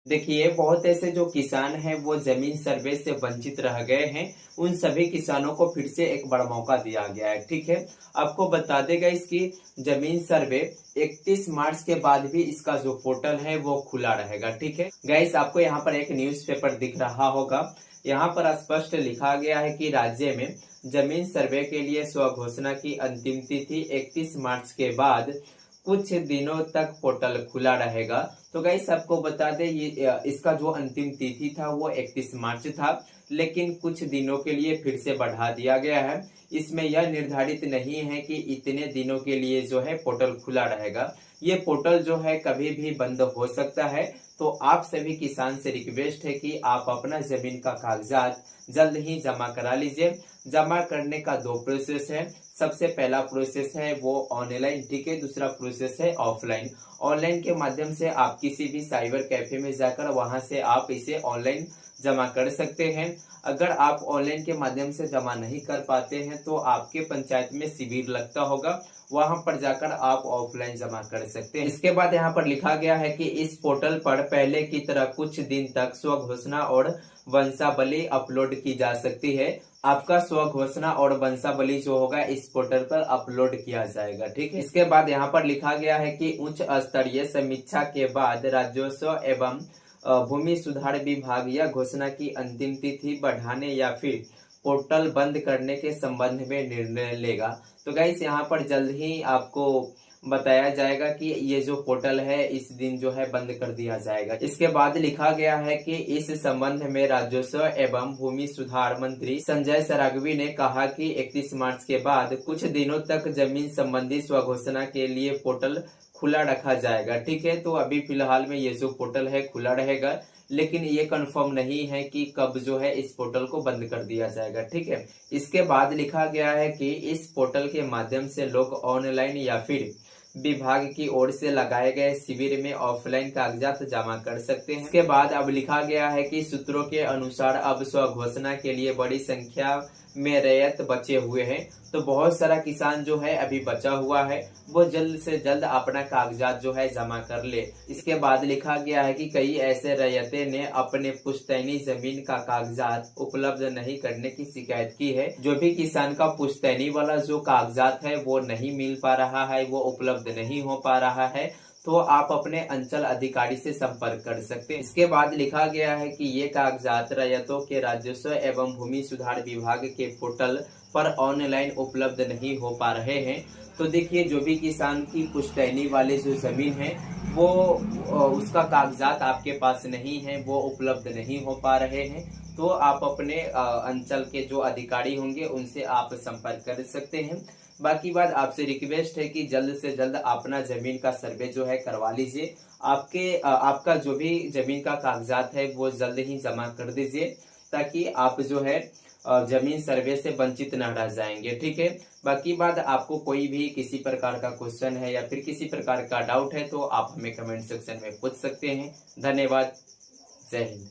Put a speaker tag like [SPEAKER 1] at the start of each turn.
[SPEAKER 1] देखिए, बहुत ऐसे जो किसान हैं वो जमीन सर्वे से वंचित रह गए हैं। उन सभी किसानों को फिर से एक बड़ा मौका दिया गया है। ठीक है, आपको बता देगा इसकी जमीन सर्वे 31 मार्च के बाद भी इसका जो पोर्टल है वो खुला रहेगा। ठीक है गाइस, आपको यहाँ पर एक न्यूज़पेपर दिख रहा होगा। यहाँ पर स्पष्ट लिखा गया है कि राज्य में जमीन सर्वे के लिए स्व घोषणा की अंतिम तिथि 31 मार्च के बाद कुछ दिनों तक पोर्टल खुला रहेगा। तो गाइस, आपको बता दें ये इसका जो अंतिम तिथि था वो 31 मार्च था, लेकिन कुछ दिनों के लिए फिर से बढ़ा दिया गया है। इसमें यह निर्धारित नहीं है कि इतने दिनों के लिए जो है पोर्टल खुला रहेगा। ये पोर्टल जो है कभी भी बंद हो सकता है। तो आप सभी किसान से रिक्वेस्ट है कि आप अपना जमीन का कागजात जल्द ही जमा करा लीजिए। जमा करने का दो प्रोसेस है। सबसे पहला प्रोसेस है वो ऑनलाइन, ठीक है। दूसरा प्रोसेस है ऑफलाइन। ऑनलाइन के माध्यम से आप किसी भी साइबर कैफे में जाकर वहां से आप इसे ऑनलाइन जमा कर सकते हैं। अगर आप ऑनलाइन के माध्यम से जमा नहीं कर पाते हैं तो आपके पंचायत में शिविर लगता होगा, वहां पर जाकर आप ऑफलाइन जमा कर सकते हैं। इसके बाद यहाँ पर लिखा गया है कि इस पोर्टल पर पहले की तरह कुछ दिन तक स्व घोषणा और वंशावली अपलोड की जा सकती है। आपका स्व घोषणा और वंशावली जो होगा इस पोर्टल पर अपलोड किया जाएगा। ठीक है, इसके बाद यहाँ पर लिखा गया है कि उच्च स्तरीय समीक्षा के बाद राजस्व एवं भूमि सुधार विभाग यह घोषणा की अंतिम तिथि बढ़ाने या फिर पोर्टल बंद करने के संबंध में निर्णय लेगा। तो गाइस, यहाँ पर जल्द ही आपको बताया जाएगा कि ये जो पोर्टल है इस दिन जो है बंद कर दिया जाएगा। इसके बाद लिखा गया है कि इस संबंध में राजस्व एवं भूमि सुधार मंत्री संजय सरागवी ने कहा कि 31 मार्च के बाद कुछ दिनों तक जमीन संबंधी स्वघोषणा के लिए पोर्टल खुला रखा जाएगा। ठीक है, तो अभी फिलहाल में ये जो पोर्टल है खुला रहेगा, लेकिन ये कंफर्म नहीं है कि कब जो है इस पोर्टल को बंद कर दिया जाएगा। ठीक है, इसके बाद लिखा गया है कि इस पोर्टल के माध्यम से लोग ऑनलाइन या फिर विभाग की ओर से लगाए गए शिविर में ऑफलाइन कागजात जमा कर सकते हैं। इसके बाद अब लिखा गया है कि सूत्रों के अनुसार अब स्व घोषणा के लिए बड़ी संख्या में रैयत बचे हुए हैं। तो बहुत सारा किसान जो है अभी बचा हुआ है, वो जल्द से जल्द अपना कागजात जो है जमा कर ले। इसके बाद लिखा गया है कि कई ऐसे रैयते ने अपने पुश्तैनी जमीन का कागजात उपलब्ध नहीं करने की शिकायत की है। जो भी किसान का पुश्तैनी वाला जो कागजात है वो नहीं मिल पा रहा है, वो उपलब्ध नहीं हो पा रहा है, तो आप अपने अंचल अधिकारी से संपर्क कर सकते हैं। इसके बाद लिखा गया है कि ये कागजात रैयतों के राजस्व एवं भूमि सुधार विभाग के पोर्टल पर ऑनलाइन उपलब्ध नहीं हो पा रहे हैं। तो देखिए, जो भी किसान की पुश्तैनी वाली जो जमीन है वो उसका कागजात आपके पास नहीं है, वो उपलब्ध नहीं हो पा रहे हैं, तो आप अपने अंचल के जो अधिकारी होंगे उनसे आप संपर्क कर सकते हैं। बाकी बात आपसे रिक्वेस्ट है कि जल्द से जल्द अपना जमीन का सर्वे जो है करवा लीजिए। आपका जो भी जमीन का कागजात है वो जल्द ही जमा कर दीजिए, ताकि आप जो है जमीन सर्वे से वंचित न रह जाएंगे। ठीक है, बाकी बात आपको कोई भी किसी प्रकार का क्वेश्चन है या फिर किसी प्रकार का डाउट है तो आप हमें कमेंट सेक्शन में पूछ सकते हैं। धन्यवाद। जय हिंद।